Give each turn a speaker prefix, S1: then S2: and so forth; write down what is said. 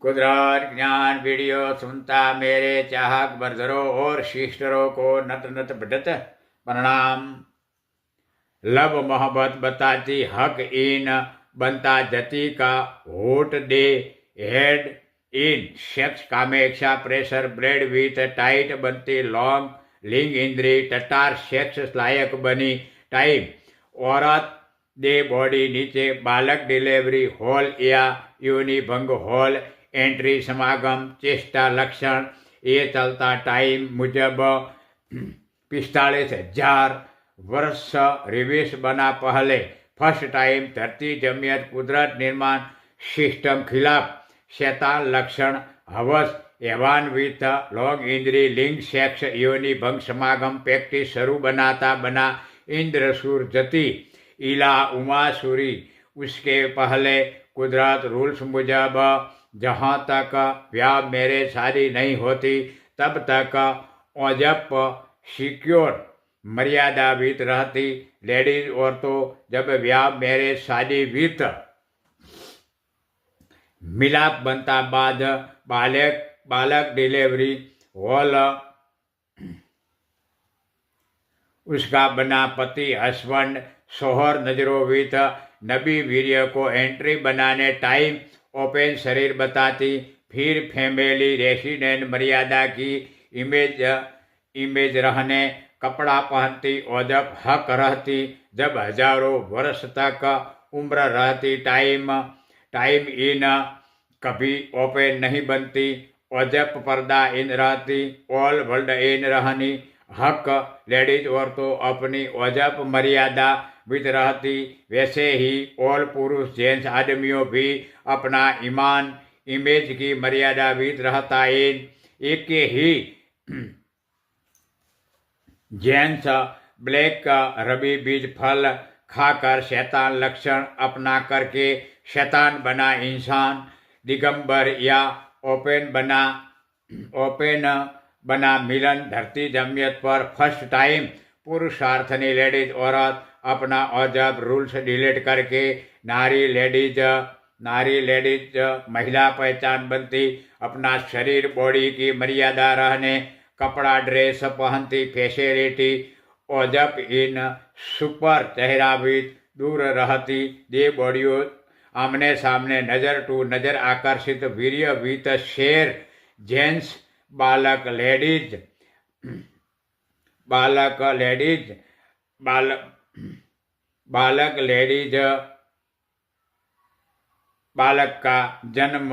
S1: कुदरत ज्ञान वीडियो सुनता मेरे चाहक बरदरों और सिस्टरों को नत नत बढ़त प्रणाम। लब मोहब्बत बताती हक इन बनता जति का होट दे हेड इन सेक्स कामेक्षा प्रेशर ब्रेड विथ टाइट बनती लॉन्ग लिंग इंद्री टटार सेक्स लायक बनी टाइम औरत दे बॉडी नीचे बालक डिलीवरी हॉल या योनि भंग हॉल एंट्री समागम चेष्टा लक्षण ये चलता टाइम मुजब 45,000 वर्ष रिविस बना पहले फर्स्ट टाइम धरती जमियत कुदरत निर्माण सिस्टम खिलाफ शैतान लक्षण हवस एवान विथ लॉन्ग इंद्री लिंग सेक्स योनि भंग समागम प्रैक्टिस शुरू बनाता बना इंद्र सूर जति इला उमा सूरी उसके पहले कुदरत रूल्स मुजब जहाँ तक ब्याह मेरे शादी नहीं होती तब तक औजप सिक्योर मर्यादा वित रहती लेडीज औरतों जब ब्याह मेरे शादी वित मिलाप बनता बाद बालक डिलीवरी हॉल उसका बना पति हस्बैंड सोहर नजरों विथ नबी वीर्य को एंट्री बनाने टाइम ओपन शरीर बताती फिर फैमिली रेसिडेंट मर्यादा की इमेज रहने कपड़ा पहनती औजब हक रहती जब हजारों वर्ष तक उम्र रहती टाइम इन कभी ओपन नहीं बनती औजब पर्दा इन रहती ऑल वर्ल्ड इन रहनी हक लेडीज औरतों अपनी औजब मर्यादा विद रहती वैसे ही ऑल पुरुष जेंट्स आदमियों भी अपना ईमान इमेज की मर्यादा विद रहता इन एक ही जेंट्स ब्लैक रबी बीज फल खाकर शैतान लक्षण अपना करके शैतान बना इंसान दिगंबर या ओपन बना मिलन धरती जमियत पर फर्स्ट टाइम पुरुषार्थनी लेडीज औरत अपना औजब रूल्स डिलीट करके नारी लेडीज महिला पहचान बनती अपना शरीर बॉडी की मर्यादा रहने कपड़ा ड्रेस पहनती फैसिलिटी औजब इन सुपर चेहरा भी दूर रहती दे बॉडियों आमने सामने नजर टू नजर आकर्षित वीर्य वित शेर जेंट्स बालक लेडीज बालक का जन्म